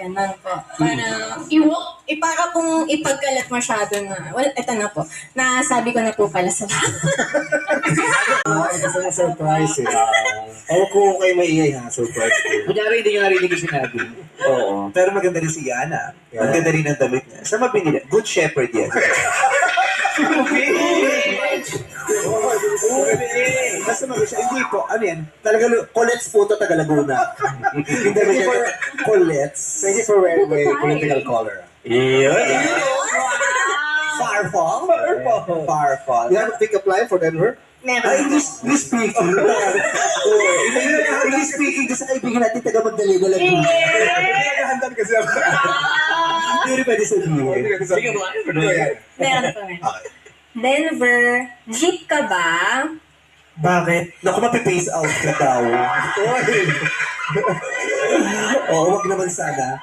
Ganun po. Para para pong ipagkalat masyado na, well, eto na po. Nasabi ko na po pala sa lahat. Gusto mo surprise eh. Ako kung kayo maingay ha, surprise ko. Kunyari, hindi nyo narinig yung sinabi. Oo. Pero maganda rin si Yana. Ang ganda rin ang damit niya. Saan mabinili? Good Shepherd yan. Basta mag-siya. Hindi po. Ano yan? Talaga, Colette's Photo taga Laguna. Hindi mo siya Colette's. Thank you for wearing my political color. Farfall? Farfall. You have a pick-up line for Denver? Meron. English speaking. English speaking kasi kaibigan natin taga Magdalena Laguna. Naghahandan kasi ako. Hindi rin pwede sabihin. Sige ba? Meron po. Denver, jeep ka ba? Bakit? Naku, mapipace out ka daw. Oo, wag naman sana.